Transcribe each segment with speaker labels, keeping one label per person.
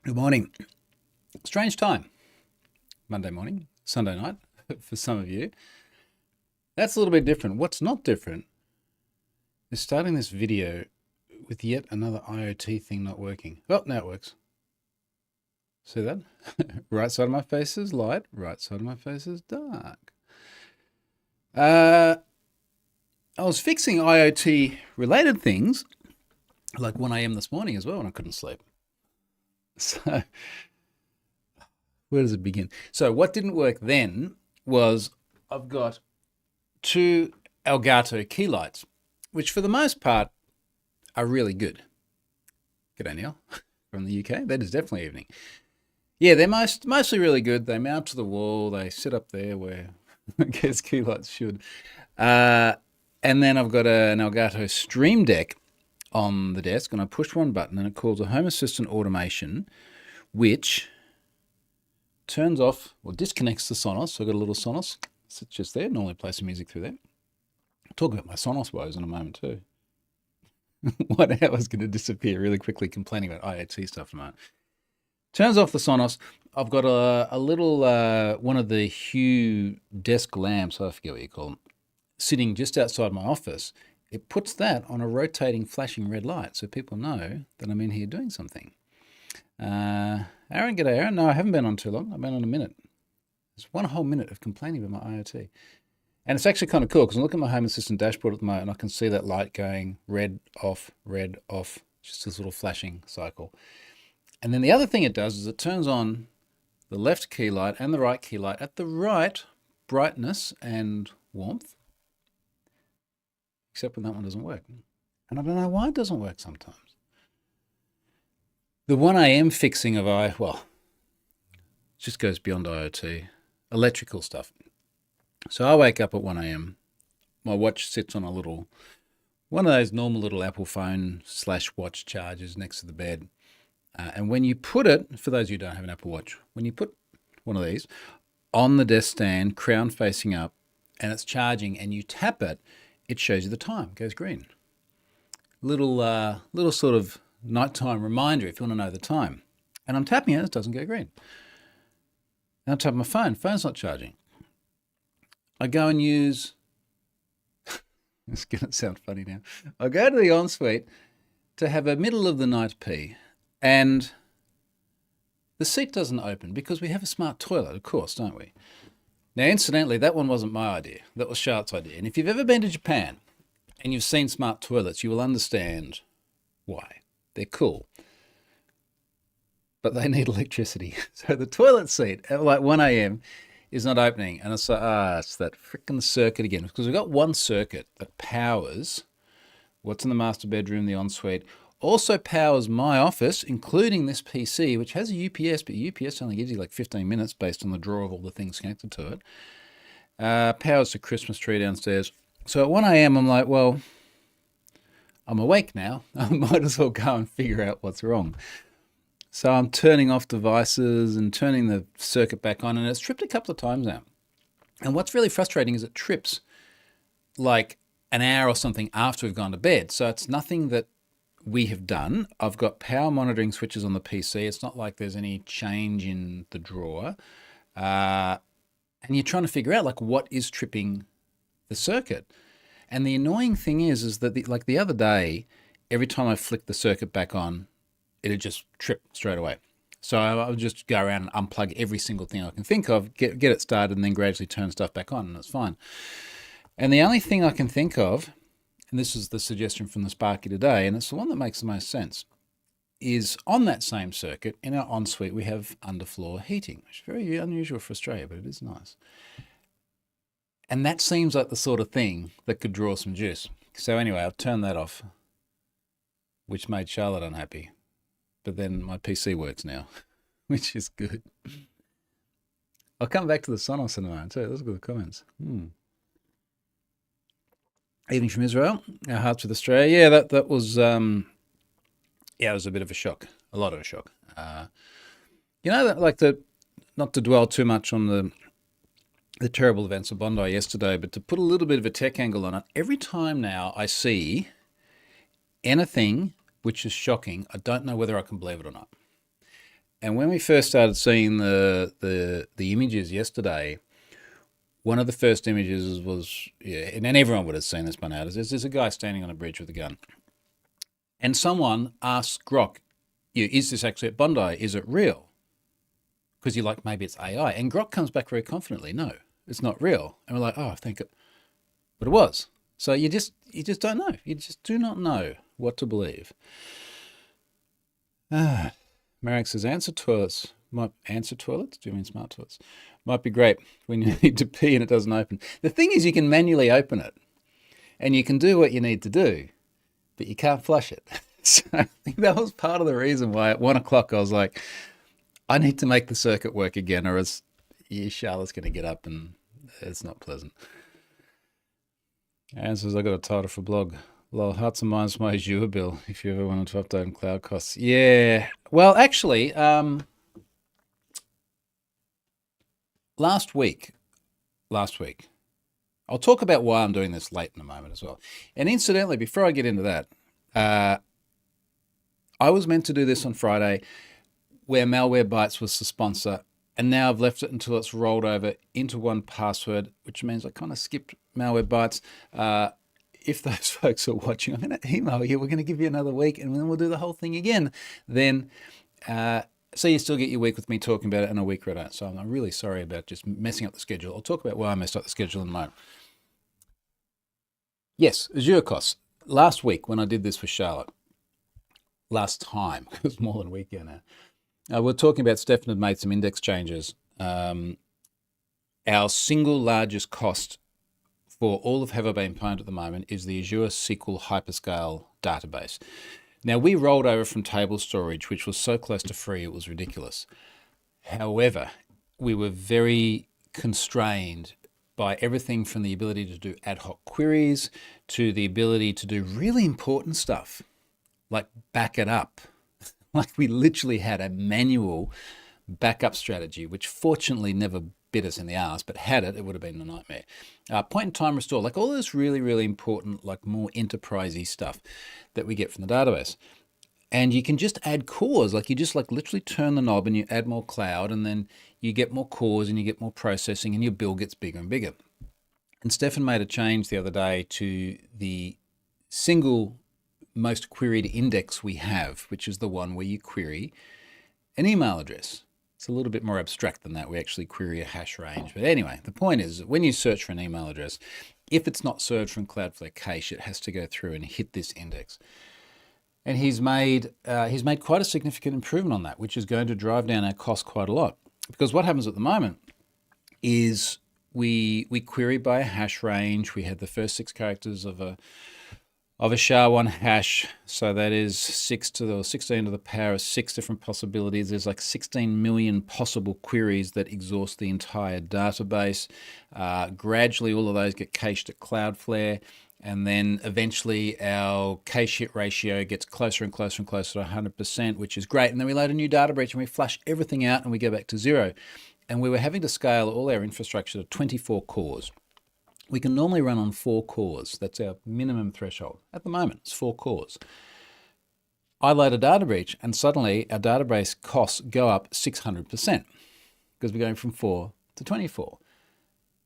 Speaker 1: Good morning. Strange time. Monday morning, Sunday night for some of you. That's a little bit different. What's not different is starting this video with yet another IoT thing not working. Oh, now it works. See that? Right side of my face is light, right side of my face is dark. I was fixing IoT related things like 1 a.m. this morning as well, and I couldn't sleep. So, where does it begin? So, what didn't work then was I've got two Elgato key lights, which for the most part are really good. G'day, Neil, from the UK. That is definitely evening. Yeah, they're mostly really good. They mount to the wall. They sit up there where I guess key lights should. And then I've got an Elgato Stream Deck on the desk, and I push one button, and it calls a Home Assistant automation, which turns off or disconnects the Sonos. So I've got a little Sonos sits just there. Normally play some music through there. I'll talk about my Sonos woes in a moment too. 1 hour's going to disappear really quickly complaining about IoT stuff in a moment. Turns off the Sonos. I've got a little, one of the Hue desk lamps, I forget what you call them, sitting just outside my office. It puts that on a rotating flashing red light so people know that I'm in here doing something. Aaron, g'day Aaron. No, I haven't been on too long. I've been on a minute. It's 1 whole minute of complaining about my IoT. And it's actually kind of cool because I look at my Home Assistant dashboard at the moment and I can see that light going red, off, just this little flashing cycle. And then the other thing it does is it turns on the left key light and the right key light at the right brightness and warmth, except when that one doesn't work. And I don't know why it doesn't work sometimes. The one I am fixing of it just goes beyond IoT, electrical stuff. So I wake up at 1 a.m. My watch sits on one of those normal little Apple phone / watch chargers next to the bed. And when you put it, for those of you who don't have an Apple Watch, when you put one of these on the desk stand, crown facing up, and it's charging and you tap it, it shows you the time, it goes green. Little sort of nighttime reminder if you want to know the time. And I'm tapping it doesn't go green. And I tap my phone's not charging. I go and use, it's going to sound funny now. I go to the ensuite to have a middle of the night pee, and the seat doesn't open because we have a smart toilet, of course, don't we? Now, incidentally, that one wasn't my idea. That was Charlotte's idea. And if you've ever been to Japan and you've seen smart toilets, you will understand why. They're cool. But they need electricity. So the toilet seat at like 1 a.m. is not opening. And it's like, it's that freaking circuit again. Because we've got one circuit that powers what's in the master bedroom, the ensuite, also powers my office, including this PC, which has a UPS, but UPS only gives you like 15 minutes based on the draw of all the things connected to it. Powers the Christmas tree downstairs. So at 1 a.m., I'm like, well, I'm awake now. I might as well go and figure out what's wrong. So I'm turning off devices and turning the circuit back on, and it's tripped a couple of times now. And what's really frustrating is it trips like an hour or something after we've gone to bed. So it's nothing that we have done. I've got power monitoring switches on the PC. It's not like there's any change in the drawer. And you're trying to figure out like what is tripping the circuit. And the annoying thing is that the other day, every time I flicked the circuit back on, it'd just trip straight away. So I would just go around and unplug every single thing I can think of, get it started, and then gradually turn stuff back on, and it's fine. And the only thing I can think of, and this is the suggestion from the Sparky today, and it's the one that makes the most sense, is on that same circuit, in our ensuite, we have underfloor heating, which is very unusual for Australia, but it is nice. And that seems like the sort of thing that could draw some juice. So anyway, I've turned that off, which made Charlotte unhappy. But then my PC works now, which is good. I'll come back to the Sonos in a moment too. Those are good comments. Evening from Israel. Our hearts with Australia. Yeah, that was it was a bit of a shock. A lot of a shock. Not to dwell too much on the terrible events of Bondi yesterday, but to put a little bit of a tech angle on it. Every time now I see anything which is shocking, I don't know whether I can believe it or not. And when we first started seeing the images yesterday, one of the first images was, yeah, and everyone would have seen this by now. There's a guy standing on a bridge with a gun, and someone asks Grok, "Is this actually at Bondi? Is it real?" Because you're like, maybe it's AI, and Grok comes back very confidently, "No, it's not real." And we're like, "Oh, thank it," but it was. So you just don't know. You just do not know what to believe. Marek says, answer toilets. Might answer toilets? Do you mean smart toilets? Might be great when you need to pee and it doesn't open. The thing is, you can manually open it and you can do what you need to do, but you can't flush it. So I think that was part of the reason why at 1 o'clock I was like, I need to make the circuit work again, or else Charlotte's going to get up and it's not pleasant. Aaron says, I got a title for blog. Lol, Hearts and Minds my Azure bill, if you ever wanted to update on cloud costs. Yeah. Well, actually, last week, I'll talk about why I'm doing this late in a moment as well. And incidentally, before I get into that, I was meant to do this on Friday where Malware Bytes was the sponsor, and now I've left it until it's rolled over into 1Password, which means I kind of skipped Malware Bytes. If those folks are watching, I'm going to email you. We're going to give you another week, and then we'll do the whole thing again. Then, so you still get your week with me talking about it, and a week I don't. So I'm really sorry about just messing up the schedule. I'll talk about why I messed up the schedule in a moment. Yes, Azure costs. Last week when I did this for Charlotte, last time, it was more than a week ago now, we're talking about Stefan had made some index changes. Our single largest cost for all of Pwned at the moment is the Azure SQL Hyperscale database. Now, we rolled over from table storage, which was so close to free, it was ridiculous. However, we were very constrained by everything from the ability to do ad hoc queries to the ability to do really important stuff, like back it up. Like we literally had a manual backup strategy, which fortunately never bit us in the arse, but had it, it would have been a nightmare. Point in time restore, like all this really, really important, like more enterprisey stuff that we get from the database. And you can just add cores, like you just like literally turn the knob and you add more cloud, and then you get more cores and you get more processing and your bill gets bigger and bigger. And Stefan made a change the other day to the single most queried index we have, which is the one where you query an email address. It's a little bit more abstract than that. We actually query a hash range. But anyway, the point is that when you search for an email address, if it's not served from Cloudflare cache, it has to go through and hit this index. And he's made quite a significant improvement on that, which is going to drive down our cost quite a lot. Because what happens at the moment is we query by a hash range. We have the first 6 characters of a SHA-1 hash, so that is 16 to the power of 6 different possibilities. There's like 16 million possible queries that exhaust the entire database. Gradually, all of those get cached at Cloudflare, and then eventually our cache hit ratio gets closer and closer and closer to 100%, which is great. And then we load a new data breach and we flush everything out and we go back to 0. And we were having to scale all our infrastructure to 24 cores. We can normally run on 4 cores. That's our minimum threshold. At the moment, it's 4 cores. I load a data breach and suddenly our database costs go up 600% because we're going from 4 to 24.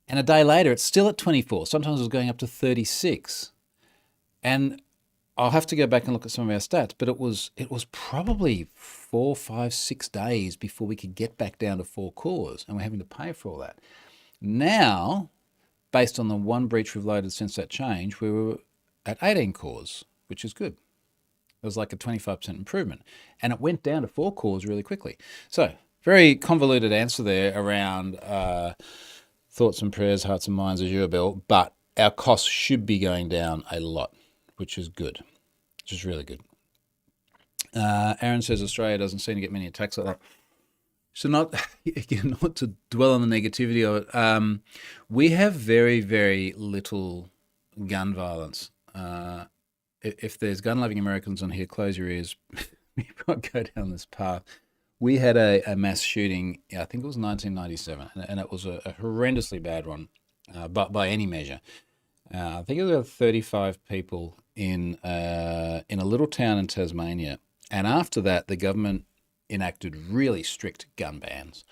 Speaker 1: And a day later, it's still at 24. Sometimes it was going up to 36. And I'll have to go back and look at some of our stats, but it was probably 4, 5, 6 days before we could get back down to 4 cores, and we're having to pay for all that. Now, based on the one breach we've loaded since that change, we were at 18 cores, which is good. It was like a 25% improvement. And it went down to 4 cores really quickly. So, very convoluted answer there around thoughts and prayers, hearts and minds, Azure bill, but our costs should be going down a lot, which is good, which is really good. Aaron says Australia doesn't seem to get many attacks like that. So not to dwell on the negativity of it, we have very, very little gun violence. If there's gun-loving Americans on here, close your ears. You might go down this path. We had a mass shooting, I think it was 1997, and it was a horrendously bad one, but by any measure. I think it was about 35 people in a little town in Tasmania. And after that, the government enacted really strict gun bans.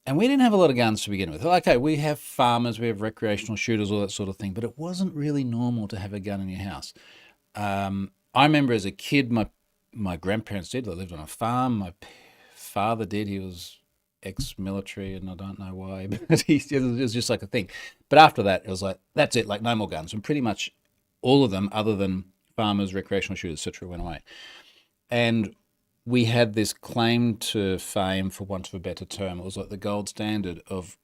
Speaker 1: And we didn't have a lot of guns to begin with. Okay, we have farmers, we have recreational shooters, all that sort of thing, but it wasn't really normal to have a gun in your house. I remember as a kid, my grandparents did. They lived on a farm. My father did. He was ex-military, and I don't know why, but it was just like a thing. But after that, it was like, that's it, like no more guns. And pretty much all of them, other than farmers, recreational shooters, etc., went away. And we had this claim to fame, for want of a better term. It was like the gold standard of,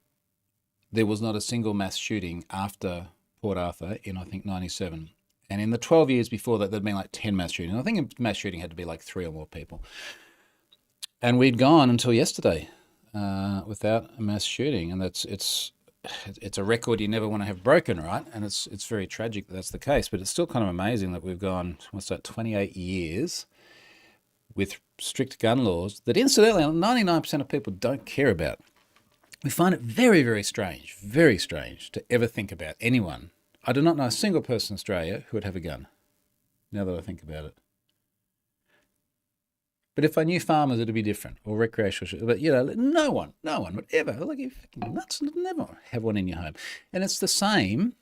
Speaker 1: there was not a single mass shooting after Port Arthur in, I think, 97. And in the 12 years before that, there'd been like 10 mass shootings. I think a mass shooting had to be like 3 or more people. And we'd gone until yesterday without a mass shooting. And it's a record you never want to have broken, right? And it's very tragic that that's the case. But it's still kind of amazing that we've gone, 28 years with strict gun laws that, incidentally, 99% of people don't care about. We find it very, very strange to ever think about anyone. I do not know a single person in Australia who would have a gun, now that I think about it. But if I knew farmers, it'd be different, or recreational. But, no one would ever, like, you're fucking nuts, never have one in your home. And it's the same,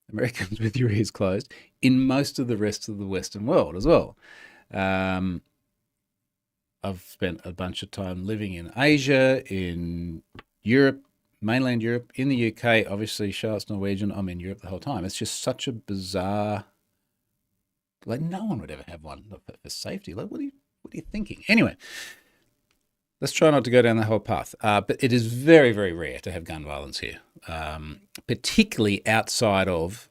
Speaker 1: Americans with your ears closed, in most of the rest of the Western world as well. I've spent a bunch of time living in Asia, in Europe, mainland Europe, in the UK. Obviously, Charlotte's Norwegian. I'm in Europe the whole time. It's just such a bizarre, like, no one would ever have one for safety. Like, what are you thinking? Anyway, let's try not to go down the whole path. But it is very, very rare to have gun violence here, particularly outside of,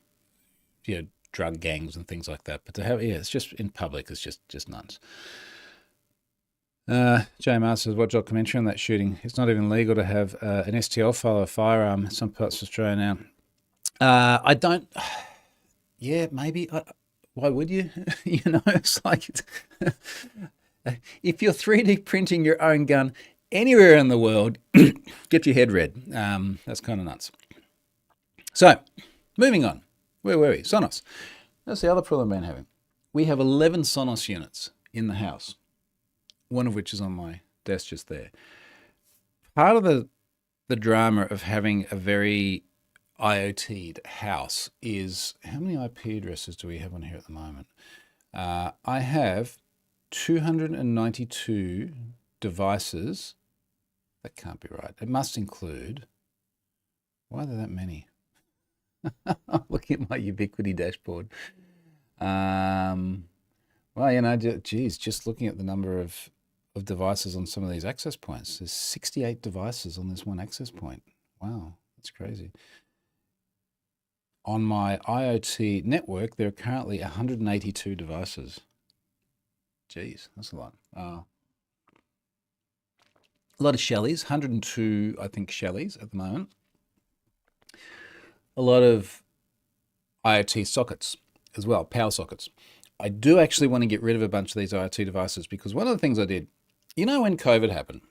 Speaker 1: drug gangs and things like that. But to have, it's just in public, it's just nuts. JMR says, what documentary on that shooting? It's not even legal to have an STL file or a firearm in some parts of Australia now. I don't. Yeah, maybe. Why would you? It's like, if you're 3D printing your own gun anywhere in the world, get your head read. That's kind of nuts. So, moving on. Where were we? Sonos. That's the other problem I've been having. We have 11 Sonos units in the house, one of which is on my desk just there. Part of the drama of having a very IoT'd house is, how many IP addresses do we have on here at the moment? I have 292 devices. That can't be right. It must include, why are there that many? I'm looking at my Ubiquiti dashboard. Well, geez, just looking at the number of devices on some of these access points. There's 68 devices on this one access point. Wow, that's crazy. On my IoT network, there are currently 182 devices. Geez, that's a lot. A lot of Shellys, 102, I think, Shellys at the moment. A lot of IoT sockets as well, power sockets. I do actually want to get rid of a bunch of these IoT devices, because one of the things I did, when COVID happened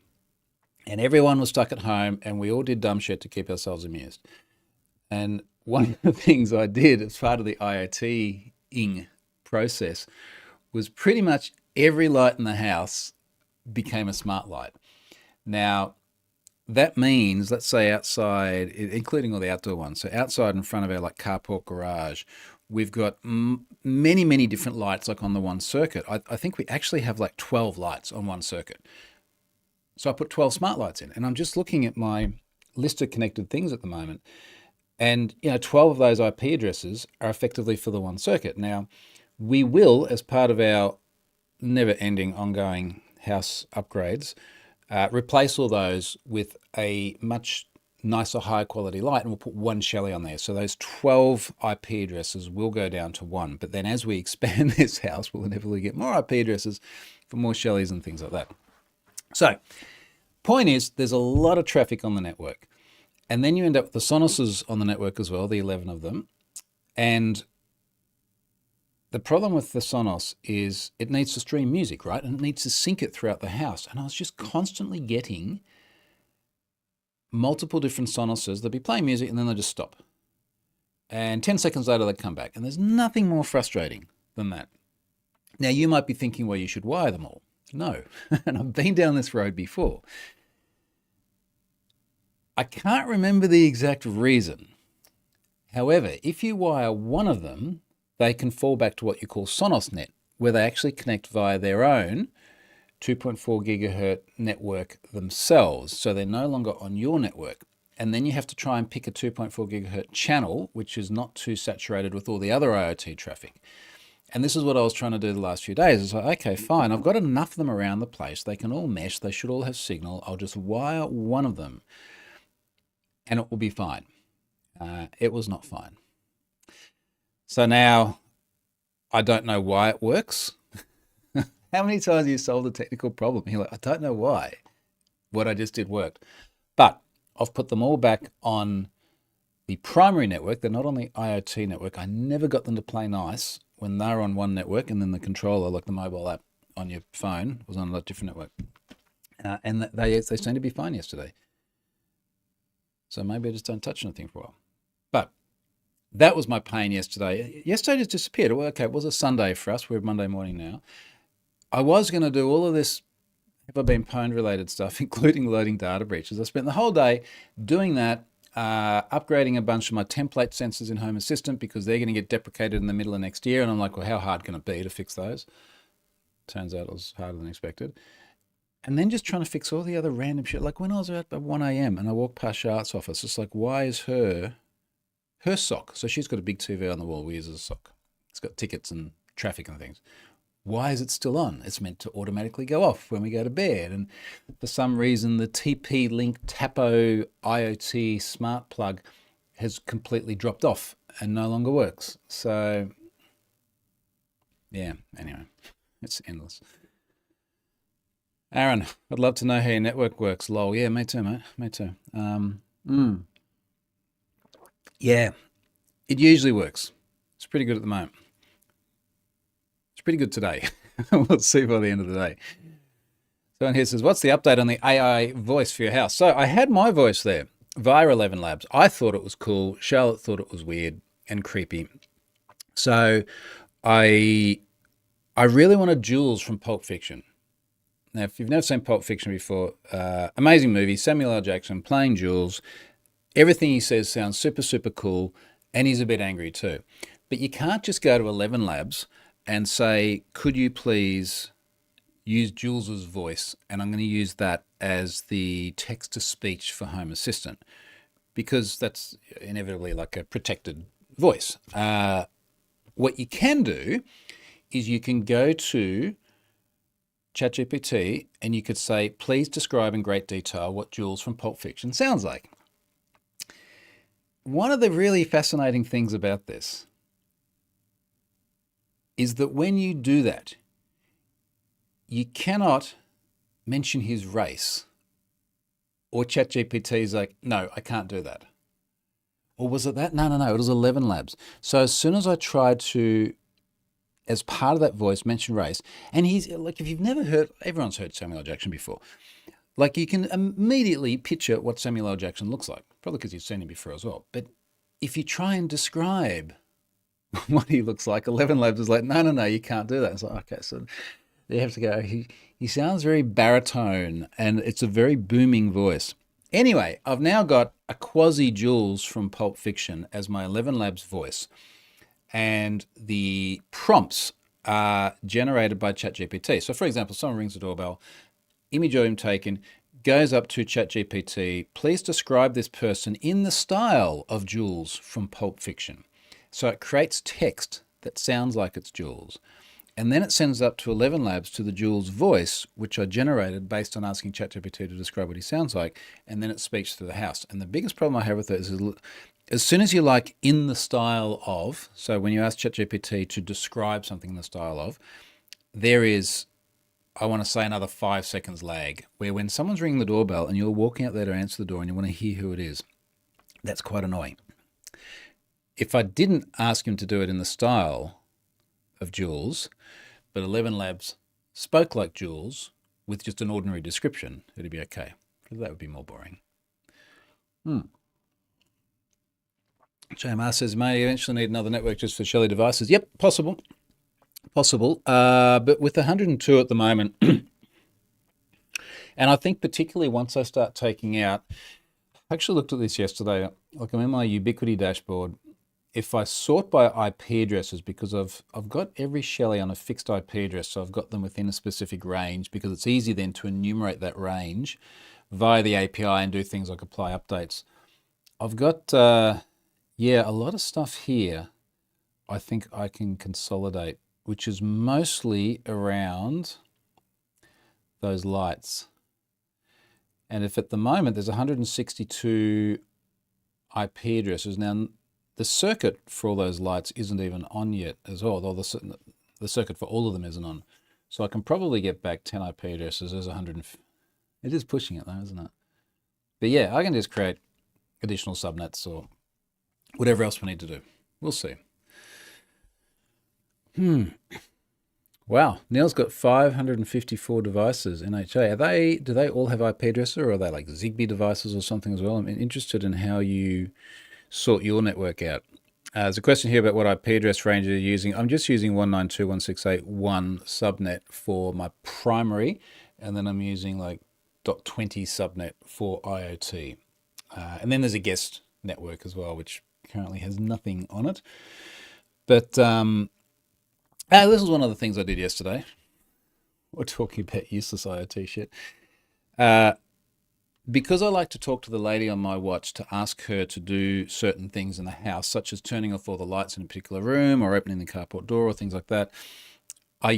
Speaker 1: and everyone was stuck at home and we all did dumb shit to keep ourselves amused. And one of the things I did as part of the IoT-ing process was pretty much every light in the house became a smart light. Now, that means, let's say outside, including all the outdoor ones, so outside in front of our carport garage, we've got many, many different lights on the one circuit. I think we actually have 12 lights on one circuit. So I put 12 smart lights in, and I'm just looking at my list of connected things at the moment. And, 12 of those IP addresses are effectively for the one circuit. Now, we will, as part of our never-ending ongoing house upgrades, replace all those with a much nicer, higher quality light, and we'll put one Shelly on there. So those 12 IP addresses will go down to one. But then as we expand this house, we'll inevitably get more IP addresses for more Shellys and things like that. So, point is, there's a lot of traffic on the network. And then you end up with the Sonoses on the network as well, the 11 of them. And the problem with the Sonos is it needs to stream music, right? And it needs to sync it throughout the house. And I was just constantly getting multiple different Sonoses. They'll be playing music and then they'll just stop. And 10 seconds later, they come back. And there's nothing more frustrating than that. Now, you might be thinking, well, you should wire them all. No. And I've been down this road before. I can't remember the exact reason. However, if you wire one of them, they can fall back to what you call SonosNet, where they actually connect via their own 2.4 gigahertz network themselves. So they're no longer on your network. And then you have to try and pick a 2.4 gigahertz channel, which is not too saturated with all the other IoT traffic. And this is what I was trying to do the last few days. It's like, okay, fine. I've got enough of them around the place. They can all mesh. They should all have signal. I'll just wire one of them and it will be fine. It was not fine. So now I don't know why it works. How many times have you solved a technical problem? You're like, I don't know why. What I just did worked. But I've put them all back on the primary network. They're not on the IoT network. I never got them to play nice when they're on one network, and then the controller, like the mobile app on your phone, was on a different network. And they seemed to be fine yesterday. So maybe I just don't touch anything for a while. But that was my pain yesterday. Yesterday just disappeared. Well, okay, it was a Sunday for us. We're Monday morning now. I was going to do all of this have I been Pwned related stuff, including loading data breaches. I spent the whole day doing that, upgrading a bunch of my template sensors in Home Assistant because they're going to get deprecated in the middle of next year. And I'm like, well, how hard can it be to fix those? Turns out it was harder than expected. And then just trying to fix all the other random shit. Like when I was out at 1 a.m. and I walked past Charlotte's office, it's like, why is her sock? So she's got a big TV on the wall we use as a sock. It's got tickets and traffic and things. Why is it still on? It's meant to automatically go off when we go to bed. And for some reason, the TP-Link Tapo IoT smart plug has completely dropped off and no longer works. So, yeah, anyway, it's endless. Aaron, I'd love to know how your network works. Lol. Yeah, me too, mate. Me too. Yeah, it usually works. It's pretty good at the moment. It's pretty good today. We'll see by the end of the day. Someone here says, what's the update on the AI voice for your house? So I had my voice there via 11 Labs. I thought it was cool. Charlotte thought it was weird and creepy. So I really wanted Jules from Pulp Fiction. Now, if you've never seen Pulp Fiction before, amazing movie, Samuel L. Jackson playing Jules. Everything he says sounds super, super cool, and he's a bit angry too. But you can't just go to 11 Labs and say, could you please use Jules's voice, and I'm going to use that as the text-to-speech for Home Assistant, because that's inevitably like a protected voice. What you can do is you can go to ChatGPT and you could say, please describe in great detail what Jules from Pulp Fiction sounds like. One of the really fascinating things about this is that when you do that, you cannot mention his race. Or ChatGPT is like, no, I can't do that. Or was it that? No, it was 11 Labs. So as soon as I tried to, as part of that voice, mention race, and he's like, if you've never heard, everyone's heard Samuel L. Jackson before. Like you can immediately picture what Samuel L. Jackson looks like, probably because you've seen him before as well. But if you try and describe what he looks like, 11 Labs is like, no, you can't do that. It's like, okay, so you have to go, he sounds very baritone and it's a very booming voice. Anyway, I've now got a quasi Jules from Pulp Fiction as my 11 Labs voice. And the prompts are generated by ChatGPT. So for example, someone rings the doorbell, image of him taken, goes up to ChatGPT, please describe this person in the style of Jules from Pulp Fiction. So it creates text that sounds like it's Jules. And then it sends up to 11 Labs to the Jules voice, which I generated based on asking ChatGPT to describe what he sounds like. And then it speaks through the house. And the biggest problem I have with it is as soon as you like in the style of, so when you ask ChatGPT to describe something in the style of, there is, I want to say, another 5 seconds lag, where when someone's ringing the doorbell and you're walking out there to answer the door and you want to hear who it is, that's quite annoying. If I didn't ask him to do it in the style of Jules, but 11 Labs spoke like Jules with just an ordinary description, it'd be okay. That would be more boring. JMR says, may eventually need another network just for Shelly devices. Yep, possible. But with 102 at the moment, And I think particularly once I start taking out, I actually looked at this yesterday, like I'm in my Ubiquiti dashboard. If I sort by IP addresses, because I've got every Shelley on a fixed IP address, so I've got them within a specific range, because it's easy then to enumerate that range via the API and do things like apply updates. I've got, yeah, a lot of stuff here I think I can consolidate, which is mostly around those lights. And if at the moment there's 162 IP addresses, now the circuit for all those lights isn't even on yet as well, although the circuit for all of them isn't on. So I can probably get back 10 IP addresses. There's 100. It is pushing it though, isn't it? But yeah, I can just create additional subnets or whatever else we need to do. We'll see. Wow, Neil's got 554 devices NHA. Do they all have IP addresses, or are they like Zigbee devices or something as well? I'm interested in how you sort your network out. There's a question here about what IP address range you're using. I'm just using 192.168.1 subnet for my primary, and then I'm using like .20 subnet for IoT. And then there's a guest network as well, which currently has nothing on it. But this is one of the things I did yesterday. We're talking about useless IoT shit. Because I like to talk to the lady on my watch to ask her to do certain things in the house, such as turning off all the lights in a particular room or opening the carport door or things like that, I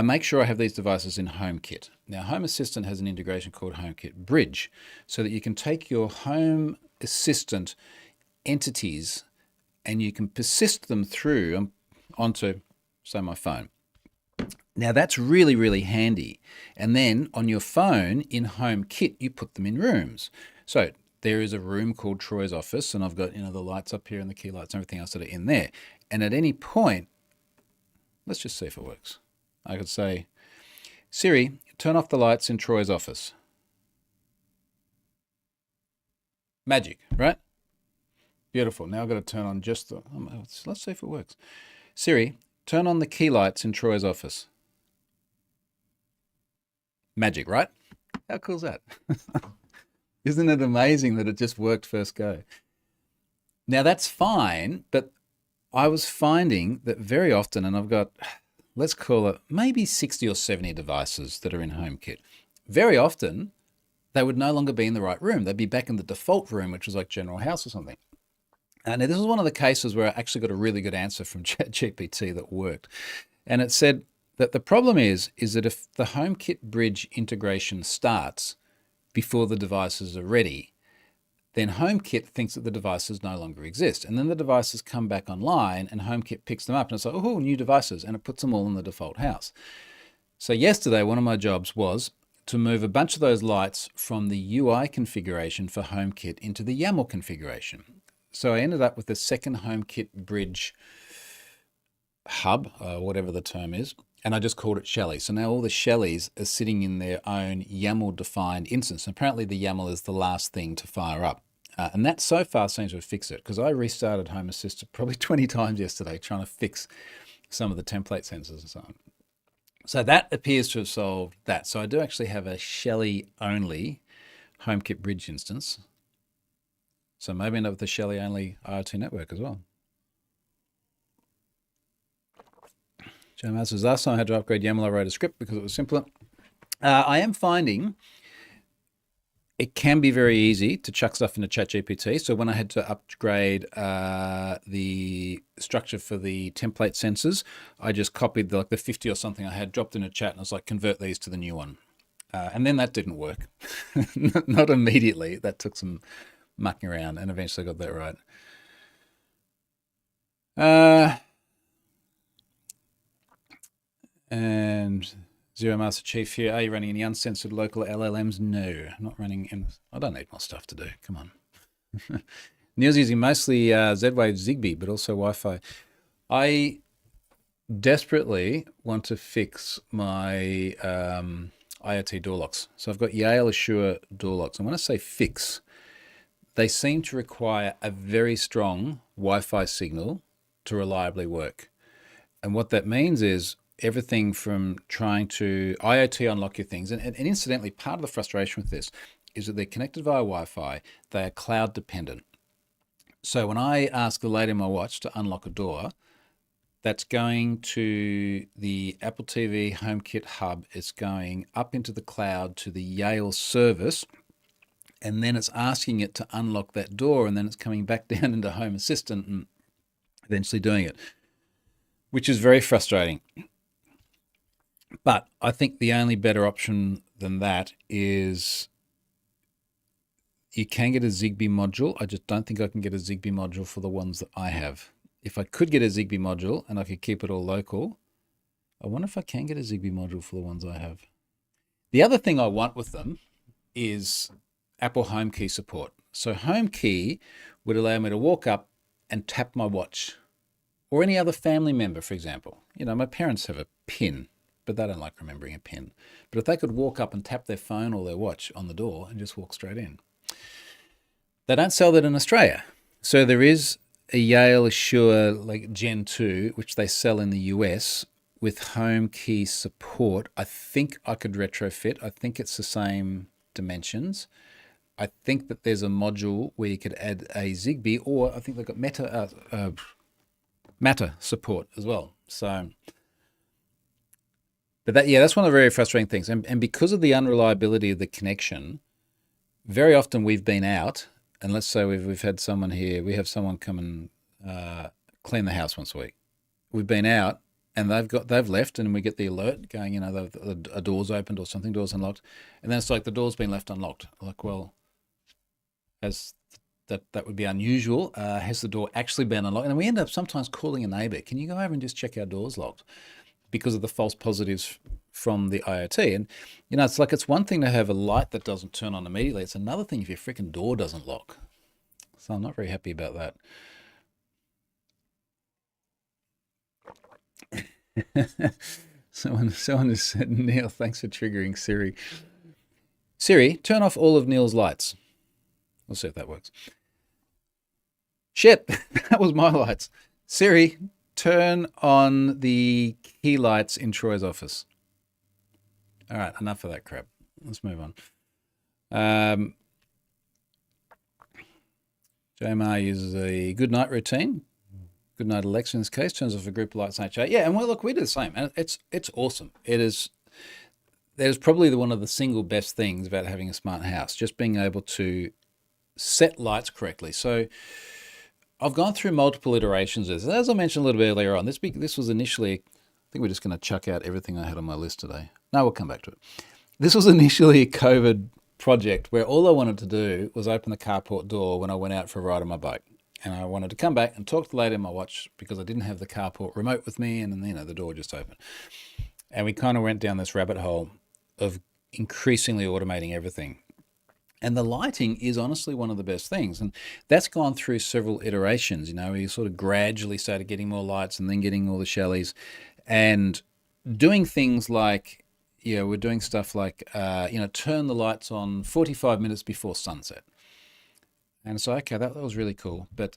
Speaker 1: make sure I have these devices in HomeKit. Now, Home Assistant has an integration called HomeKit Bridge, so that you can take your Home Assistant entities and you can persist them through onto, say, my phone. Now that's really, really handy. And then on your phone in HomeKit, you put them in rooms. So there is a room called Troy's office, and I've got, the lights up here and the key lights and everything else that are in there. And at any point, let's just see if it works. I could say, Siri, turn off the lights in Troy's office. Magic, right? Beautiful. Now I've got to turn on just the, let's see if it works. Siri, turn on the key lights in Troy's office. Magic, right? How cool is that? Isn't it amazing that it just worked first go? Now that's fine, but I was finding that very often, and I've got, let's call it maybe 60 or 70 devices that are in HomeKit. Very often, they would no longer be in the right room. They'd be back in the default room, which was like General House or something. Now, this is one of the cases where I actually got a really good answer from ChatGPT that worked. And it said that the problem is that if the HomeKit Bridge integration starts before the devices are ready, then HomeKit thinks that the devices no longer exist. And then the devices come back online and HomeKit picks them up and it's like, oh, new devices, and it puts them all in the default house. So yesterday, one of my jobs was to move a bunch of those lights from the UI configuration for HomeKit into the YAML configuration. So I ended up with the second HomeKit Bridge hub, whatever the term is, and I just called it Shelley. So now all the Shelleys are sitting in their own YAML-defined instance. Apparently the YAML is the last thing to fire up. And that so far seems to have fixed it, because I restarted Home Assistant probably 20 times yesterday trying to fix some of the template sensors and so on. So that appears to have solved that. So I do actually have a Shelley-only HomeKit Bridge instance. So maybe end up with a Shelley-only IoT network as well. Joe Mouse says, last time I had to upgrade YAML, I wrote a script because it was simpler. I am finding it can be very easy to chuck stuff into ChatGPT. So when I had to upgrade the structure for the template sensors, I just copied the 50 or something I had, dropped in a chat, and I was like, convert these to the new one. And then that didn't work. Not immediately. That took some mucking around, and eventually I got that right. And Zero Master Chief here. Are you running any uncensored local LLMs? No, not running. I don't need more stuff to do. Come on. Neil's using mostly Z-Wave Zigbee, but also Wi-Fi. I desperately want to fix my IoT door locks. So I've got Yale Assure door locks. And when I say fix, they seem to require a very strong Wi-Fi signal to reliably work. And what that means is everything from trying to IoT unlock your things. And incidentally, part of the frustration with this is that they're connected via Wi-Fi. They are cloud dependent. So when I ask the lady in my watch to unlock a door, that's going to the Apple TV HomeKit hub. It's going up into the cloud to the Yale service, and then it's asking it to unlock that door, and then it's coming back down into Home Assistant and eventually doing it, which is very frustrating. But I think the only better option than that is you can get a Zigbee module. I just don't think I can get a Zigbee module for the ones that I have. If I could get a Zigbee module and I could keep it all local, I wonder if I can get a Zigbee module for the ones I have. The other thing I want with them is Apple Home Key support. So Home Key would allow me to walk up and tap my watch, or any other family member, for example. You know, my parents have a PIN, but they don't like remembering a PIN. But if they could walk up and tap their phone or their watch on the door and just walk straight in. They don't sell that in Australia. So there is a Yale Assure like Gen 2, which they sell in the US with Home Key support. I think I could retrofit. I think it's the same dimensions. I think that there's a module where you could add a Zigbee, or I think they've got Matter support as well. So, but that's one of the very frustrating things. And because of the unreliability of the connection, very often we've been out, and let's say we've had someone here, we have someone come and clean the house once a week. We've been out and they've left, and we get the alert going, you know, a door's opened or something, door's unlocked, and then it's like the door's been left unlocked. Like, well, as that would be unusual. Has the door actually been unlocked? And we end up sometimes calling a neighbour. Can you go over and just check our door's locked? Because of the false positives from the IoT. And, you know, it's like, it's one thing to have a light that doesn't turn on immediately. It's another thing if your freaking door doesn't lock. So I'm not very happy about that. Someone has said, Neil, thanks for triggering Siri. Siri, turn off all of Neil's lights. We'll see if that works. Shit, that was my lights. Siri, turn on the key lights in Troy's office. All right, enough of that crap. Let's move on. JMR uses a good night routine. Good night Alexa in this case, turns off a group of lights in HA. Yeah, and look, we do the same. And it's awesome. It is. That is probably one of the single best things about having a smart house, just being able to set lights correctly. So I've gone through multiple iterations of this. As I mentioned a little bit earlier on, this was initially, I think we're just going to chuck out everything I had on my list today. No, we'll come back to it. This was initially a COVID project where all I wanted to do was open the carport door when I went out for a ride on my bike. And I wanted to come back and talk to the lady in my watch because I didn't have the carport remote with me, and then, you know, the door just opened. And we kind of went down this rabbit hole of increasingly automating everything. And the lighting is honestly one of the best things. And that's gone through several iterations, you know, where you sort of gradually started getting more lights and then getting all the Shellys and doing things like, you know, we're doing stuff like, you know, turn the lights on 45 minutes before sunset. And so, okay, that was really cool. But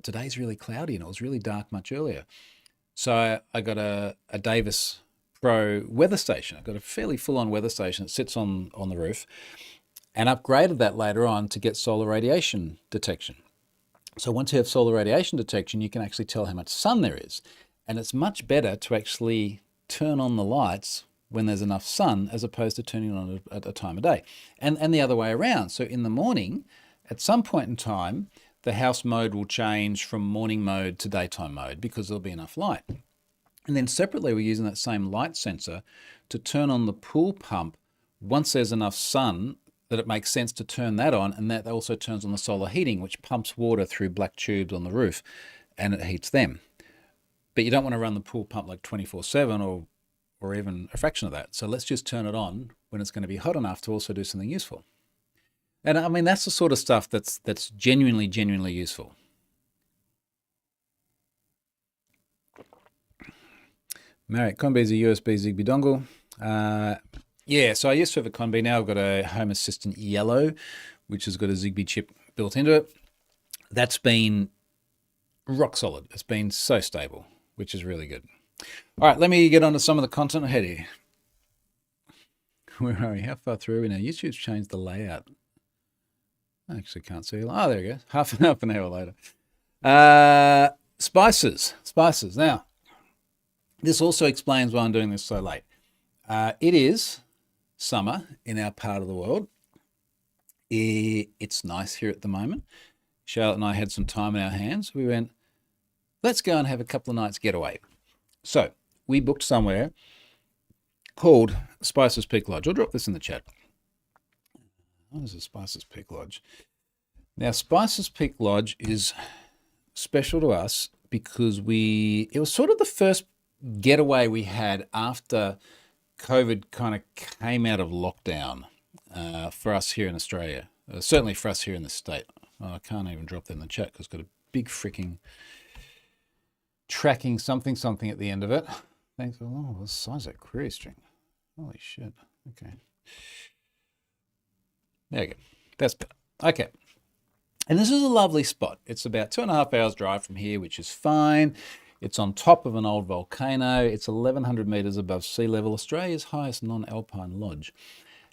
Speaker 1: today's really cloudy and it was really dark much earlier. So I got a Davis Pro weather station. I've got a fairly full-on weather station that sits on the roof, and upgraded that later on to get solar radiation detection. So once you have solar radiation detection, you can actually tell how much sun there is. And it's much better to actually turn on the lights when there's enough sun as opposed to turning on at a time of day. And the other way around. So in the morning, at some point in time, the house mode will change from morning mode to daytime mode because there'll be enough light. And then separately, we're using that same light sensor to turn on the pool pump once there's enough sun that it makes sense to turn that on, and that also turns on the solar heating, which pumps water through black tubes on the roof, and it heats them. But you don't want to run the pool pump like 24/7 or even a fraction of that. So let's just turn it on when it's going to be hot enough to also do something useful. And I mean, that's the sort of stuff that's genuinely useful. Marriott Combi is a USB Zigbee dongle. Yeah, so I used to have a Combi. Now I've got a Home Assistant Yellow, which has got a Zigbee chip built into it. That's been rock solid. It's been so stable, which is really good. All right, let me get on to some of the content ahead here. Where are we? How far through are we now? YouTube's changed the layout. I actually can't see. Oh, there we go. Half an hour later. Spices. Now, this also explains why I'm doing this so late. It is summer in our part of the world. It's nice here at the moment. Charlotte and I had some time in our hands. We went, let's go and have a couple of nights getaway. So we booked somewhere called Spices Peak Lodge. I'll drop this in the chat. What is a Spices Peak Lodge? Now, Spices Peak Lodge is special to us because it was sort of the first getaway we had after COVID kind of came out of lockdown for us here in Australia. Certainly for us here in the state. Oh, I can't even drop that in the chat because it's got a big freaking tracking something at the end of it. Thanks. Oh, the size of that query string. Holy shit. Okay. There you go. That's better. Okay. And this is a lovely spot. It's about 2.5 hours drive from here, which is fine. It's on top of an old volcano. It's 1,100 meters above sea level, Australia's highest non-alpine lodge.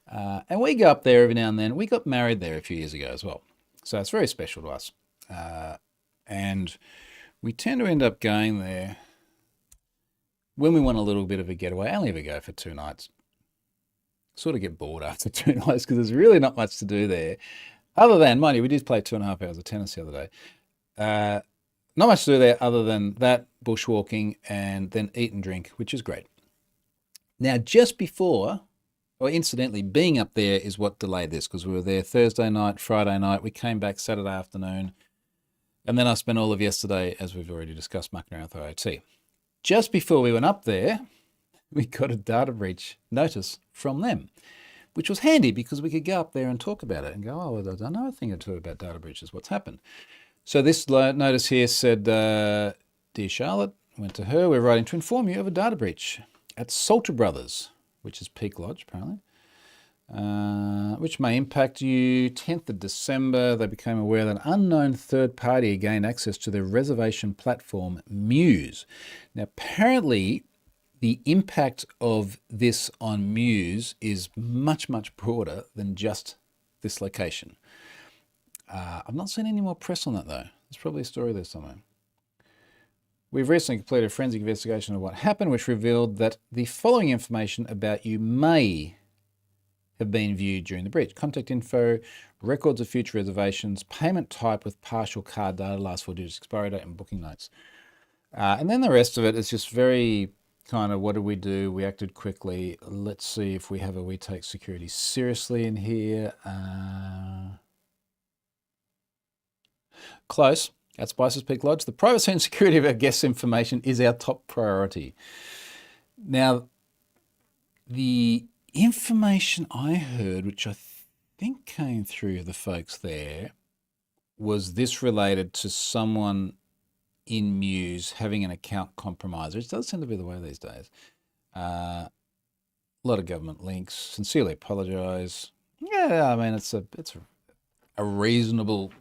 Speaker 1: And we go up there every now and then. We got married there a few years ago as well. So it's very special to us. And we tend to end up going there when we want a little bit of a getaway. I only ever go for 2 nights. Sort of get bored after 2 nights because there's really not much to do there. Other than, mind you, we did play 2.5 hours of tennis the other day. Not much to do there other than that, bushwalking, and then eat and drink, which is great. Now, just before, or incidentally, being up there is what delayed this because we were there Thursday night, Friday night. We came back Saturday afternoon. And then I spent all of yesterday, as we've already discussed, mucking around with IoT. Just before we went up there, we got a data breach notice from them, which was handy because we could go up there and talk about it and go, oh, well, I don't know a thing or two about data breaches. What's happened? So this notice here said, Dear Charlotte, went to her, we're writing to inform you of a data breach at Salter Brothers, which is Peak Lodge, apparently, which may impact you. 10th of December, they became aware that an unknown third party gained access to their reservation platform, Muse. Now, apparently, the impact of this on Muse is much, much broader than just this location. I've not seen any more press on that, though. There's probably a story there somewhere. We've recently completed a forensic investigation of what happened, which revealed that the following information about you may have been viewed during the breach. Contact info, records of future reservations, payment type with partial card data, last 4 digits, expiry date, and booking notes. And then the rest of it is just very kind of, what did we do? We acted quickly. Let's see if we have a we take security seriously in here. Close. At Spices Peak Lodge, the privacy and security of our guests' information is our top priority. Now, the information I heard, which I think came through the folks there, was this related to someone in Muse having an account compromised, which does seem to be the way these days. A lot of government links. Sincerely apologise. Yeah, I mean, it's a reasonable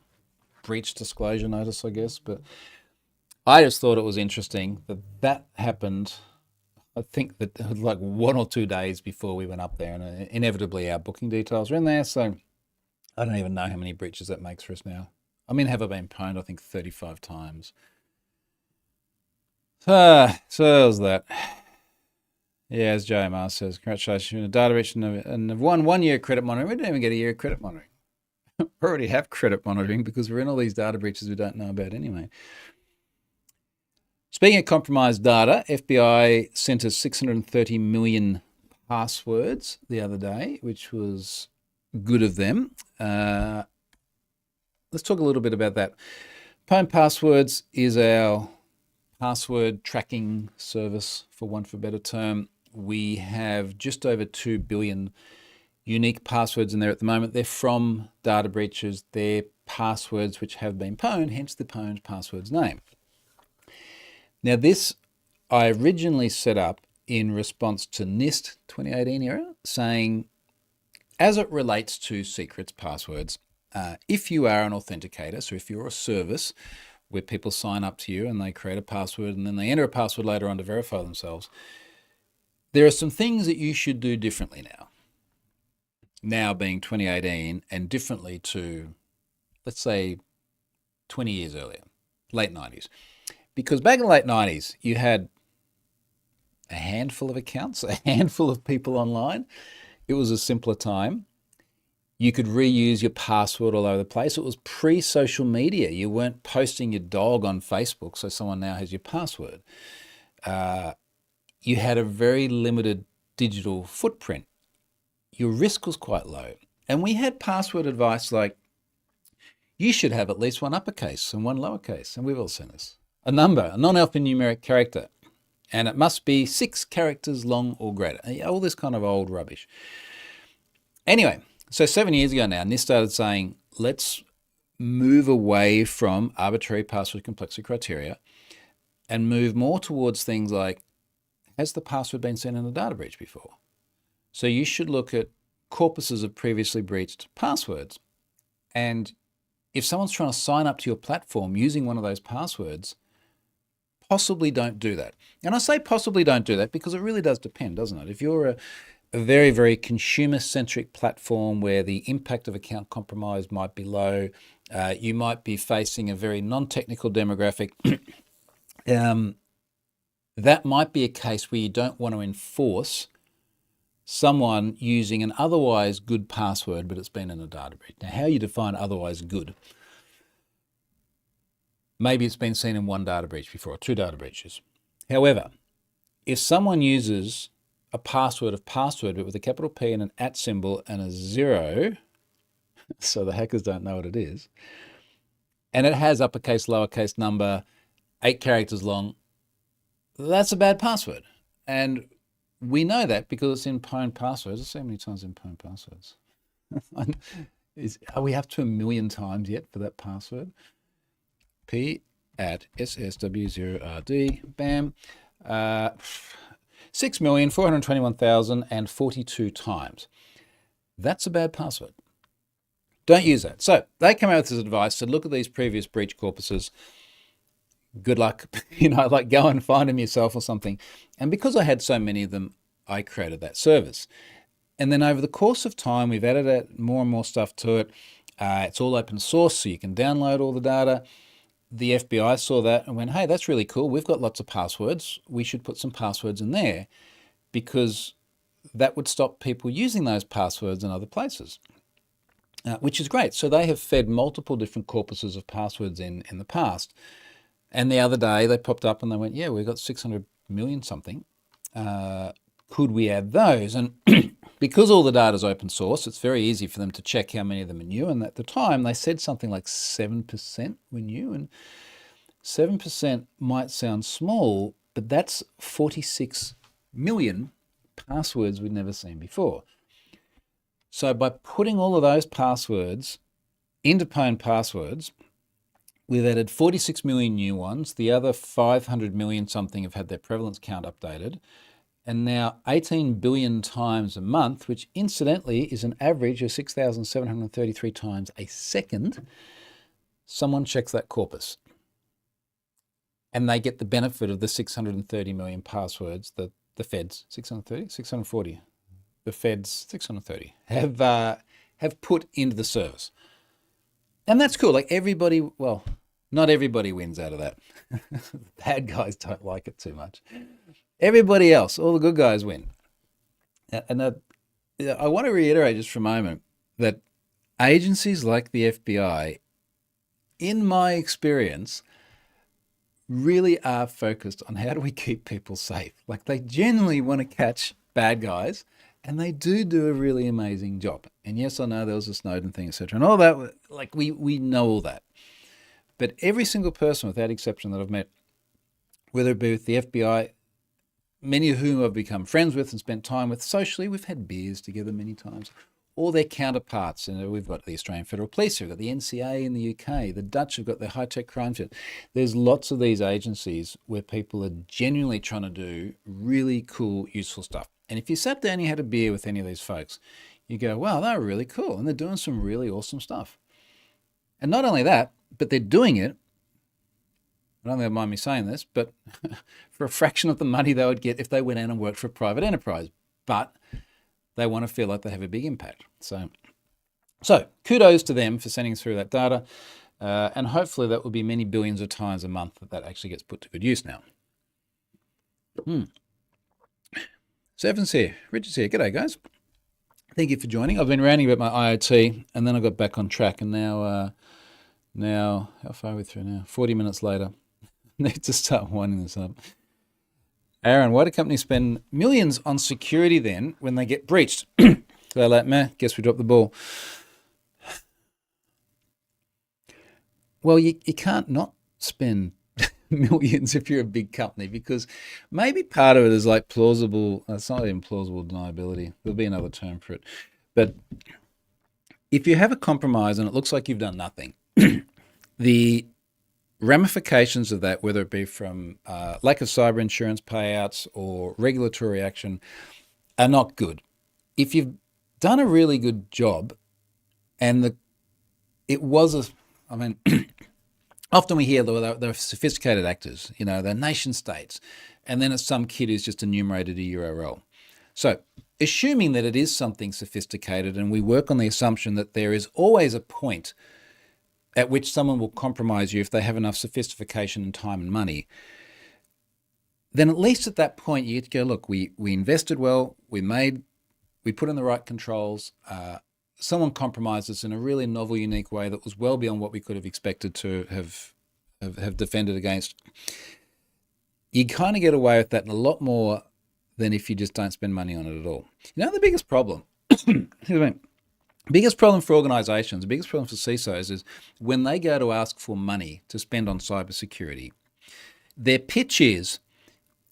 Speaker 1: breach disclosure notice, I guess, but I just thought it was interesting that happened. I think that like 1 or 2 days before we went up there, and inevitably our booking details are in there. So I don't even know how many breaches that makes for us now. I mean, have I been pwned? I think 35 times. So there's that. Yeah, as JMR says, congratulations on a data breach and have won 1 year credit monitoring. We didn't even get a year of credit monitoring. We already have credit monitoring because we're in all these data breaches we don't know about anyway. Speaking of compromised data, FBI sent us 630 million passwords the other day, which was good of them. Let's talk a little bit about that. Pwned Passwords is our password tracking service, for want of a better term. We have just over 2 billion unique passwords in there at the moment. They're from data breaches. They're passwords which have been pwned, hence the Pwned Passwords name. Now, this I originally set up in response to NIST 2018 era, saying, as it relates to secrets passwords, if you are an authenticator, so if you're a service, where people sign up to you and they create a password and then they enter a password later on to verify themselves. There are some things that you should do differently now being 2018, and differently to, let's say, 20 years earlier, late 90s. Because back in the late 90s, you had a handful of accounts, a handful of people online. It was a simpler time. You could reuse your password all over the place. It was pre-social media. You weren't posting your dog on Facebook, so someone now has your password. You had a very limited digital footprint. Your risk was quite low. And we had password advice like, you should have at least one uppercase and one lowercase. And we've all seen this. A number, a non-alphanumeric character. And it must be 6 characters long or greater. All this kind of old rubbish. Anyway, so 7 years ago now, NIST started saying, let's move away from arbitrary password complexity criteria and move more towards things like, has the password been seen in a data breach before? So you should look at corpuses of previously breached passwords. And if someone's trying to sign up to your platform using one of those passwords, possibly don't do that. And I say possibly don't do that because it really does depend, doesn't it? If you're a very, very consumer-centric platform where the impact of account compromise might be low, you might be facing a very non-technical demographic, that might be a case where you don't want to enforce someone using an otherwise good password, but it's been in a data breach. Now, how you define otherwise good? Maybe it's been seen in one data breach before, or 2 data breaches. However, if someone uses a password of password, but with a capital P and an @ symbol and a 0, so the hackers don't know what it is, and it has uppercase, lowercase number, 8 characters long, that's a bad password. And we know that because it's in Pwned passwords. I've seen many times in Pwned passwords. Are we up to 1 million times yet for that password? P @ SSW0RD, bam. 6,421,042 times. That's a bad password. Don't use that. So they came out with this advice, said, look at these previous breach corpuses. Good luck, like go and find them yourself or something. And because I had so many of them, I created that service. And then over the course of time, we've added more and more stuff to it. It's all open source, so you can download all the data. The FBI saw that and went, hey, that's really cool. We've got lots of passwords. We should put some passwords in there because that would stop people using those passwords in other places, which is great. So they have fed multiple different corpuses of passwords in the past. And the other day they popped up and they went, yeah, we've got 600 million something. Could we add those? And because all the data is open source, it's very easy for them to check how many of them are new. And at the time, they said something like 7% were new. And 7% might sound small, but that's 46 million passwords we'd never seen before. So by putting all of those passwords into Pwned passwords, we've added 46 million new ones. The other 500 million something have had their prevalence count updated. And now 18 billion times a month, which incidentally is an average of 6,733 times a second, someone checks that corpus. And they get the benefit of the 630 million passwords that the feds, 630, 640, the feds, 630, have put into the service. And that's cool. Like everybody, well, not everybody wins out of that. Bad guys don't like it too much. Everybody else, all the good guys win. And I want to reiterate just for a moment that agencies like the FBI, in my experience, really are focused on how do we keep people safe. Like they genuinely want to catch bad guys, and they do a really amazing job. And yes, I know there was a Snowden thing, etc., and all that. Like we know all that. But every single person, without exception, that I've met, whether it be with the FBI, many of whom I've become friends with and spent time with socially, we've had beers together many times, or their counterparts. We've got the Australian Federal Police, we've got the NCA in the UK, the Dutch have got their high-tech crime unit. There's lots of these agencies where people are genuinely trying to do really cool, useful stuff. And if you sat down and you had a beer with any of these folks, you go, wow, they're really cool, and they're doing some really awesome stuff. And not only that, but they're doing it I don't think they'll mind me saying this, but for a fraction of the money they would get if they went out and worked for a private enterprise. But they want to feel like they have a big impact. So kudos to them for sending through that data. And hopefully that will be many billions of times a month that actually gets put to good use now. Seven's here. Richard's here. G'day, guys. Thank you for joining. I've been ranting about my IoT, and then I got back on track, and now how far are we through now? 40 minutes later. Need to start winding this up. Aaron, why do companies spend millions on security then when they get breached? They're like, meh, guess we dropped the ball. Well, you can't not spend millions if you're a big company, because maybe part of it is like plausible, it's not even plausible deniability, there'll be another term for it. But if you have a compromise and it looks like you've done nothing, the ramifications of that, whether it be from lack of cyber insurance payouts or regulatory action, are not good. If you've done a really good job and often we hear they're sophisticated actors, they're nation states, and then it's some kid who's just enumerated a URL. So assuming that it is something sophisticated, and we work on the assumption that there is always a point at which someone will compromise you if they have enough sophistication and time and money, then at least at that point you get to go, look, we invested well, we put in the right controls, someone compromised us in a really novel, unique way that was well beyond what we could have expected to have defended against. You kind of get away with that a lot more than if you just don't spend money on it at all. The biggest problem, biggest problem for organizations, the biggest problem for CISOs is when they go to ask for money to spend on cybersecurity, their pitch is,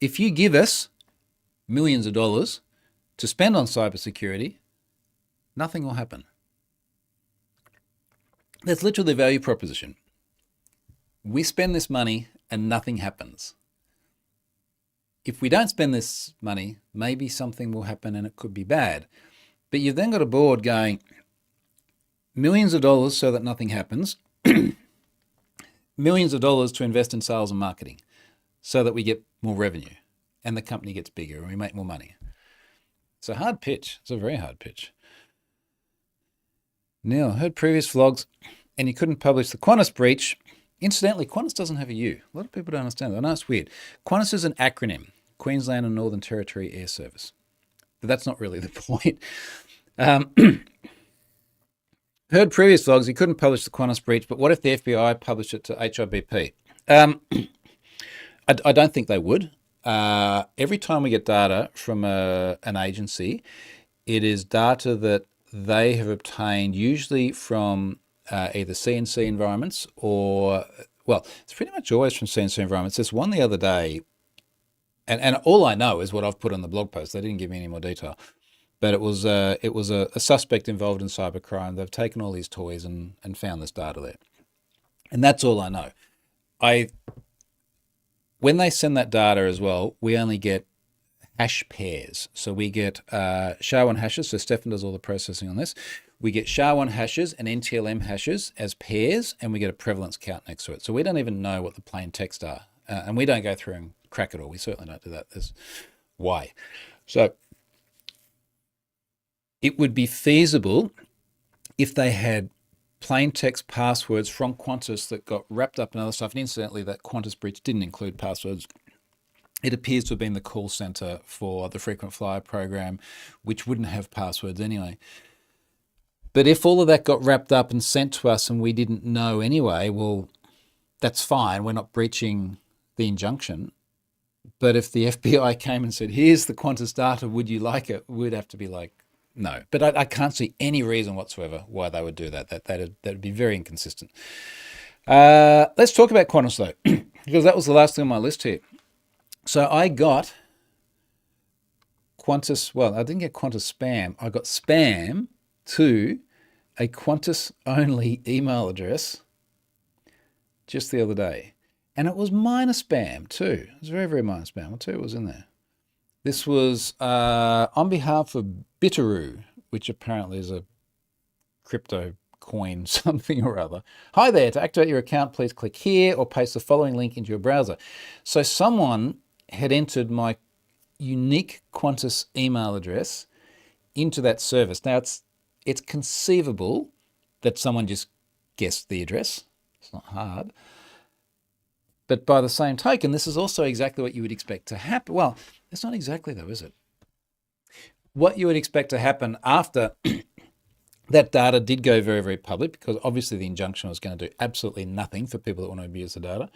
Speaker 1: if you give us millions of dollars to spend on cybersecurity, nothing will happen. That's literally the value proposition. We spend this money and nothing happens. If we don't spend this money, maybe something will happen and it could be bad. But you've then got a board going, millions of dollars so that nothing happens, millions of dollars to invest in sales and marketing so that we get more revenue and the company gets bigger and we make more money. It's a hard pitch. It's a very hard pitch. Neil, I heard previous vlogs and you couldn't publish the Qantas breach. Incidentally, Qantas doesn't have a U. A lot of people don't understand that. I know it's weird. Qantas is an acronym, Queensland and Northern Territory Air Service. But that's not really the point. Heard previous vlogs, you couldn't publish the Qantas breach, but what if the FBI published it to HIBP? I don't think they would. Every time we get data from an agency, it is data that they have obtained usually from either CNC environments or, well, it's pretty much always from CNC environments. There's one the other day, and all I know is what I've put on the blog post. They didn't give me any more detail. But it was a suspect involved in cybercrime. They've taken all these toys and found this data there. And that's all I know. When they send that data as well, we only get hash pairs. So we get SHA-1 hashes. So Stefan does all the processing on this. We get SHA-1 hashes and NTLM hashes as pairs, and we get a prevalence count next to it. So we don't even know what the plain text are. And we don't go through and crack it all. We certainly don't do that. That's why. So it would be feasible if they had plain text passwords from Qantas that got wrapped up in other stuff. And incidentally, that Qantas breach didn't include passwords. It appears to have been the call center for the frequent flyer program, which wouldn't have passwords anyway. But if all of that got wrapped up and sent to us and we didn't know anyway, well, that's fine. We're not breaching the injunction. But if the FBI came and said, here's the Qantas data, would you like it? We'd have to be like, no. But I can't see any reason whatsoever why they would do that. That'd be very inconsistent. Let's talk about Qantas though, because that was the last thing on my list here. So I got Qantas, well, I didn't get Qantas spam. I got spam to a Qantas-only email address just the other day. And it was minor spam too. It was very, very minor spam. I'll tell you what was in there. This was on behalf of Bitteroo, which apparently is a crypto coin something or other. Hi there, to activate your account, please click here or paste the following link into your browser. So someone had entered my unique Qantas email address into that service. Now it's conceivable that someone just guessed the address. It's not hard. But by the same token, this is also exactly what you would expect to happen. Well, it's not exactly though, is it? What you would expect to happen after that data did go very, very public, because obviously the injunction was going to do absolutely nothing for people that want to abuse the data.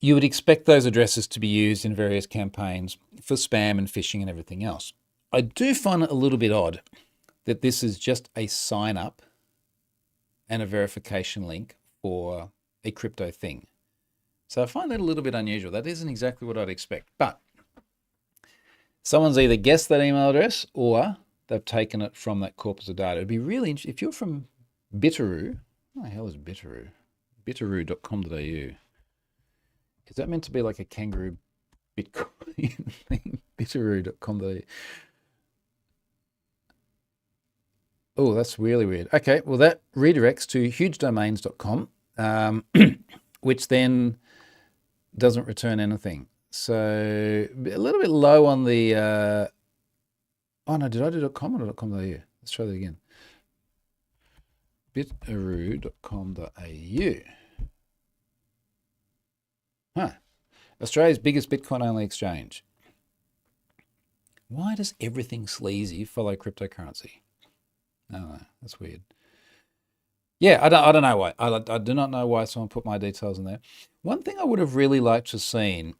Speaker 1: You would expect those addresses to be used in various campaigns for spam and phishing and everything else. I do find it a little bit odd that this is just a sign up and a verification link for a crypto thing. So I find that a little bit unusual. That isn't exactly what I'd expect. But someone's either guessed that email address or they've taken it from that corpus of data. It'd be really interesting. If you're from Bitteroo, what the hell is Bitteroo? Bitteroo.com.au. Is that meant to be like a kangaroo Bitcoin thing? Bitteroo.com.au. Oh, that's really weird. Okay, well, that redirects to hugedomains.com, which then doesn't return anything. So a little bit low on the... oh, no, did I do .com or .com.au? Let's try that again. Bitteroo.com.au. Huh. Australia's biggest Bitcoin-only exchange. Why does everything sleazy follow cryptocurrency? I don't know. That's weird. Yeah, I don't know why. I do not know why someone put my details in there. One thing I would have really liked to have seen,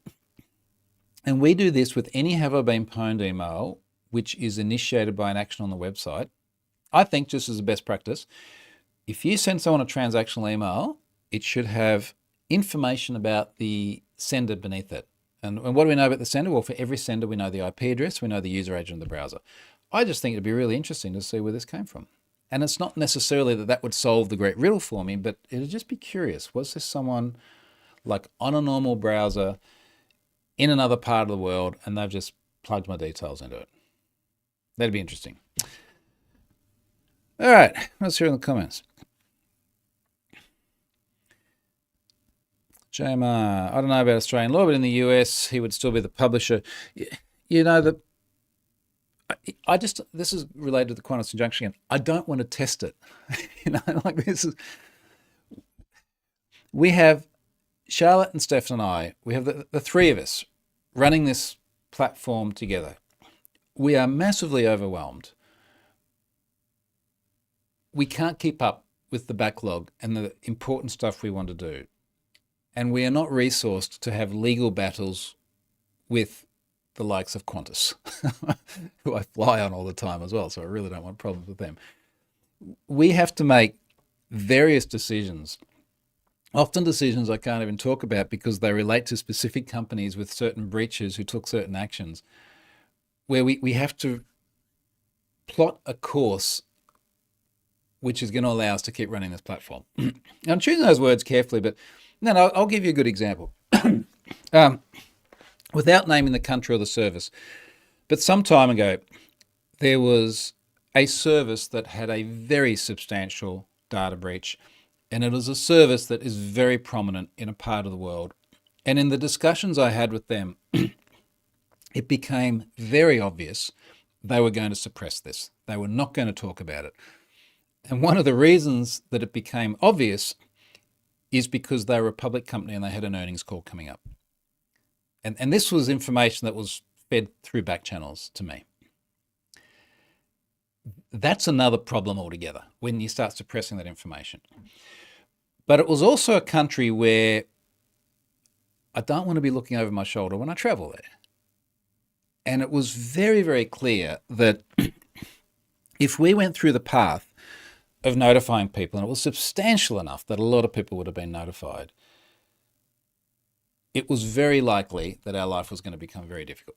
Speaker 1: and we do this with any Have I Been Pwned email, which is initiated by an action on the website. I think just as a best practice, if you send someone a transactional email, it should have information about the sender beneath it. And what do we know about the sender? Well, for every sender, we know the IP address, we know the user agent of the browser. I just think it'd be really interesting to see where this came from. And it's not necessarily that would solve the great riddle for me, but it'd just be curious. Was this someone like on a normal browser in another part of the world and they've just plugged my details into it? That'd be interesting. All right, let's hear in the comments. JMR, I don't know about Australian law, but in the US, he would still be the publisher. You know, this is related to the Qantas injunction again. I don't want to test it. Like this is, we have Charlotte and Stefan and I, we have the three of us running this platform together. We are massively overwhelmed. We can't keep up with the backlog and the important stuff we want to do. And we are not resourced to have legal battles with the likes of Qantas, who I fly on all the time as well, so I really don't want problems with them. We have to make various decisions, often decisions I can't even talk about because they relate to specific companies with certain breaches who took certain actions, where we have to plot a course which is going to allow us to keep running this platform. I'm choosing those words carefully, but no, I'll give you a good example. Without naming the country or the service, but some time ago, there was a service that had a very substantial data breach, and it was a service that is very prominent in a part of the world. And in the discussions I had with them, it became very obvious they were going to suppress this. They were not going to talk about it. And one of the reasons that it became obvious is because they were a public company and they had an earnings call coming up. And this was information that was fed through back channels to me. That's another problem altogether when you start suppressing that information. But it was also a country where I don't want to be looking over my shoulder when I travel there. And it was very, very clear that if we went through the path of notifying people, and it was substantial enough that a lot of people would have been notified, it was very likely that our life was going to become very difficult.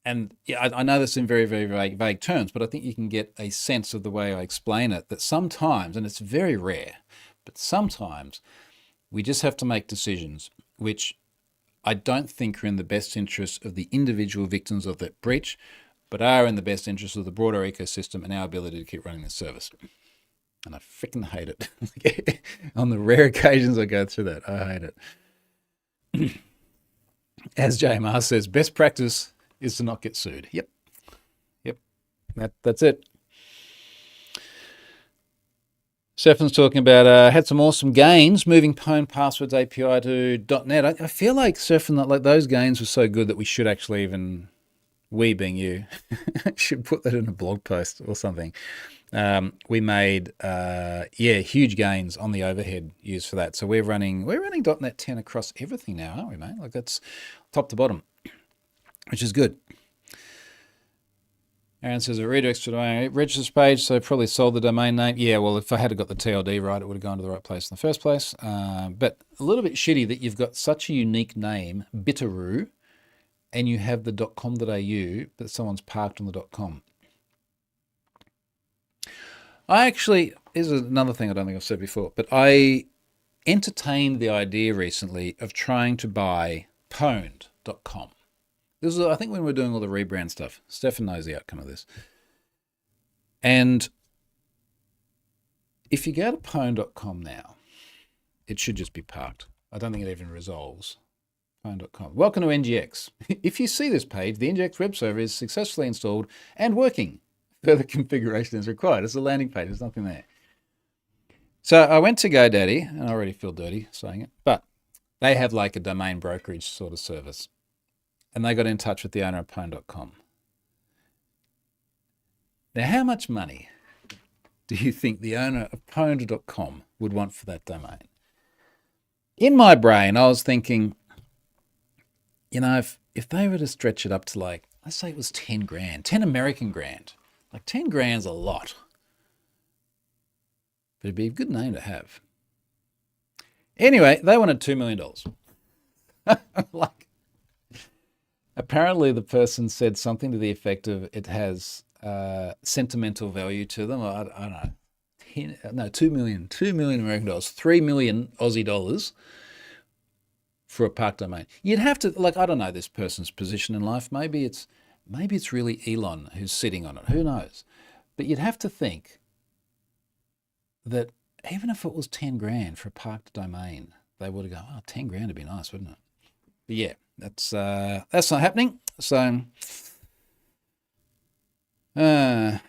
Speaker 1: And yeah, I know this in very, very vague terms, but I think you can get a sense of the way I explain it, that sometimes, and it's very rare, but sometimes we just have to make decisions which I don't think are in the best interest of the individual victims of that breach, but are in the best interest of the broader ecosystem and our ability to keep running this service. And I freaking hate it. On the rare occasions I go through that, I hate it. As JMR says, best practice is to not get sued. Yep. That's it. Stefan's talking about had some awesome gains moving Pwned Passwords API to .NET. I feel like Stefan, like those gains were so good that we should actually even, we being you, should put that in a blog post or something. We made huge gains on the overhead used for that. So we're running .NET 10 across everything now, aren't we, mate? Like that's top to bottom, which is good. Aaron says it redirects to the registers page, so probably sold the domain name. Yeah, well, if I had got the TLD right, it would have gone to the right place in the first place. But a little bit shitty that you've got such a unique name, Bitteroo, and you have the .com.au, but someone's parked on the .com. Here's another thing I don't think I've said before, but I entertained the idea recently of trying to buy Pwned.com. This was, I think, when we were doing all the rebrand stuff. Stefan knows the outcome of this. And if you go to Pwned.com now, it should just be parked. I don't think it even resolves. Pwned.com. Welcome to NGX. If you see this page, the NGX web server is successfully installed and working. Further configuration is required. It's a landing page. There's nothing there. So I went to GoDaddy, and I already feel dirty saying it, but they have like a domain brokerage sort of service. And they got in touch with the owner of Pwned.com. Now, how much money do you think the owner of Pwned.com would want for that domain? In my brain, I was thinking, if they were to stretch it up to like, let's say it was 10 grand, 10 American grand, like 10 grand's a lot. But it'd be a good name to have. Anyway, they wanted $2 million. Apparently the person said something to the effect of it has sentimental value to them. I don't know. 2 million American dollars, 3 million Aussie dollars for a park domain. You'd have to, I don't know this person's position in life. Maybe it's really Elon who's sitting on it. Who knows? But you'd have to think that even if it was 10 grand for a parked domain, they would have gone, oh, 10 grand would be nice, wouldn't it? But yeah, that's not happening. So what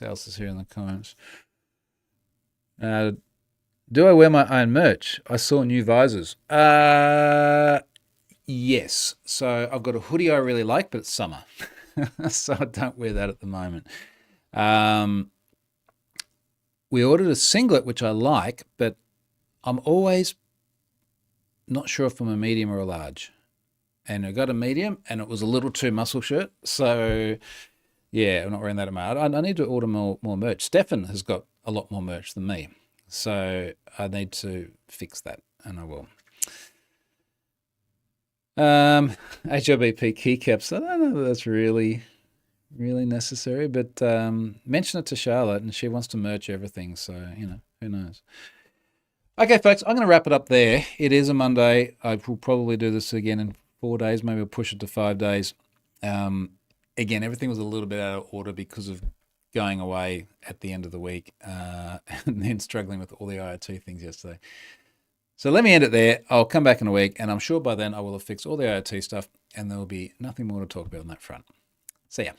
Speaker 1: else is here in the comments? Do I wear my own merch? I saw new visors. Yes. So I've got a hoodie I really like, but it's summer. So I don't wear that at the moment. We ordered a singlet, which I like, but I'm always not sure if I'm a medium or a large. And I got a medium, and it was a little too muscle shirt. So, yeah, I'm not wearing that at my. I need to order more merch. Stefan has got a lot more merch than me. So I need to fix that, and I will. HRBP keycaps. I don't know if that's really necessary, but mention it to Charlotte, and she wants to merch everything. So, who knows? Okay, folks, I'm going to wrap it up there. It is a Monday. I will probably do this again in 4 days. Maybe I'll push it to 5 days. Again, everything was a little bit out of order because of going away at the end of the week and then struggling with all the IoT things yesterday. So let me end it there. I'll come back in a week, and I'm sure by then I will have fixed all the IoT stuff, and there will be nothing more to talk about on that front. See ya.